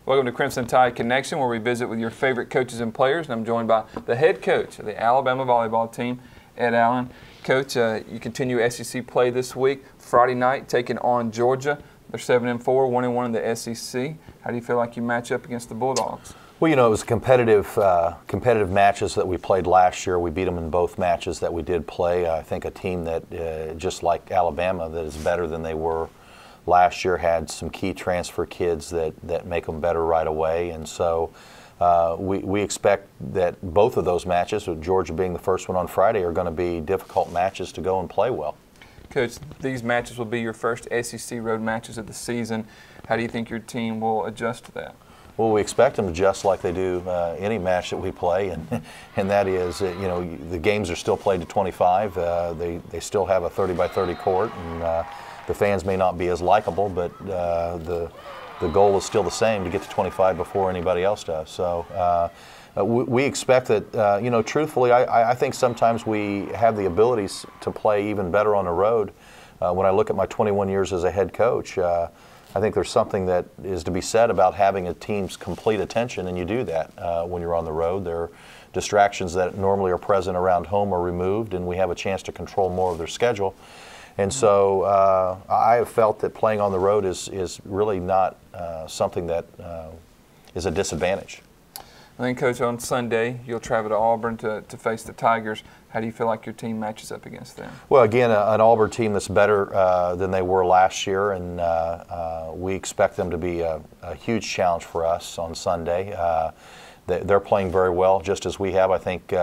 Welcome to Crimson Tide Connection, where we visit with your favorite coaches and players. And I'm joined by the head coach of the Alabama volleyball team, Ed Allen. Coach, you continue SEC play this week. Friday night, taking on Georgia. They're 7-4, 1-1 in the SEC. How do you feel like you match up against the Bulldogs? Well, you know, it was competitive matches that we played last year. We beat them in both matches that we did play. I think a team that, just like Alabama, that is better than they were last year, had some key transfer kids that make them better right away. And so we expect that both of those matches, with Georgia being the first one on Friday, are going to be difficult matches to go and play well. Coach, these matches will be your first SEC road matches of the season. How do you think your team will adjust to that? Well, we expect them to adjust like they do any match that we play, and that is, you know, the games are still played to 25. They still have a 30-by-30 court, and the fans may not be as likable, but the goal is still the same, to get to 25 before anybody else does. So we expect that, you know, truthfully, I think sometimes we have the abilities to play even better on the road. When I look at my 21 years as a head coach, I think there's something that is to be said about having a team's complete attention, and you do that when you're on the road. There are distractions that normally are present around home are removed, and we have a chance to control more of their schedule. And so I have felt that playing on the road is really not something that is a disadvantage. I think, Coach, on Sunday you'll travel to Auburn to face the Tigers. How do you feel like your team matches up against them? Well, again, an Auburn team that's better than they were last year, and we expect them to be a huge challenge for us on Sunday. They're playing very well, just as we have. I think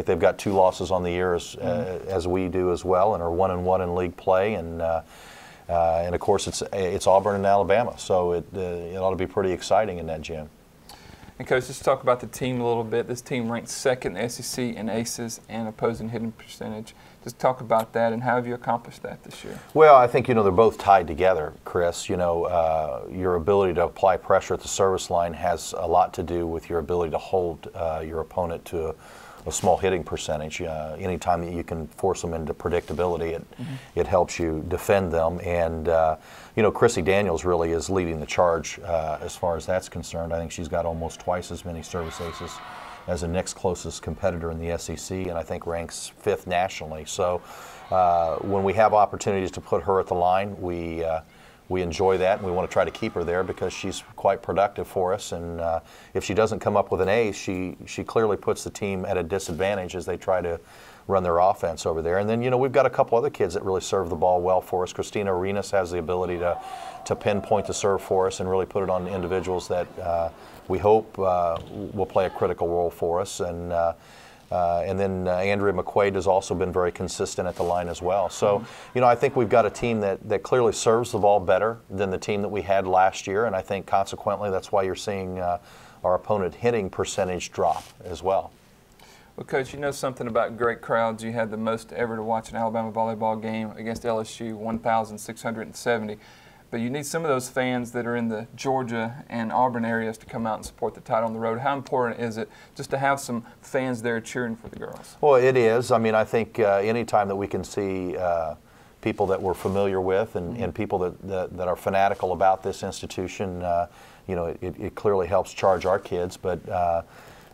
they've got 2 losses on the year as we do as well, and are 1-1 in league play. And of course, it's Auburn and Alabama, so it ought to be pretty exciting in that gym. And Coach, let's talk about the team a little bit. This team ranked 2nd in the SEC in aces and opposing hitting percentage. Just talk about that, and how have you accomplished that this year? Well, I think, you know, they're both tied together, Chris. You know, your ability to apply pressure at the service line has a lot to do with your ability to hold your opponent to a small hitting percentage. Anytime that you can force them into predictability, it helps you defend them. And you know, Chrissy Daniels really is leading the charge as far as that's concerned. I think she's got almost twice as many service aces as the next closest competitor in the SEC, and I think ranks 5th nationally. So when we have opportunities to put her at the line, we enjoy that, and we want to try to keep her there because she's quite productive for us. And if she doesn't come up with an ace, she clearly puts the team at a disadvantage as they try to run their offense over there. And then, you know, we've got a couple other kids that really serve the ball well for us. Christina Arenas has the ability to pinpoint the serve for us and really put it on individuals that we hope will play a critical role for us. And then Andrea McQuaid has also been very consistent at the line as well. So, you know, I think we've got a team that clearly serves the ball better than the team that we had last year, and I think consequently that's why you're seeing our opponent hitting percentage drop as well. Well, Coach, you know something about great crowds. You had the most ever to watch an Alabama volleyball game against LSU, 1,670. But you need some of those fans that are in the Georgia and Auburn areas to come out and support the Tide on the road. How important is it just to have some fans there cheering for the girls? Well, it is. I mean, I think any time that we can see people that we're familiar with and people that are fanatical about this institution, you know, it clearly helps charge our kids. But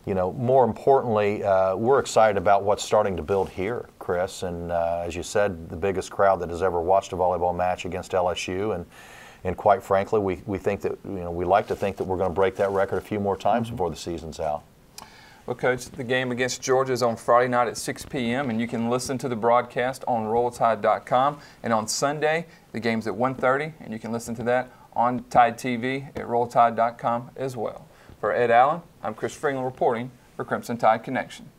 you know, more importantly, we're excited about what's starting to build here, Chris. And as you said, the biggest crowd that has ever watched a volleyball match against LSU. And quite frankly, we think that, you know, we like to think that we're going to break that record a few more times before the season's out. Well, Coach, the game against Georgia is on Friday night at 6 p.m., and you can listen to the broadcast on RollTide.com. And on Sunday, the game's at 1:30, and you can listen to that on Tide TV at RollTide.com as well. For Ed Allen, I'm Chris Fringland reporting for Crimson Tide Connection.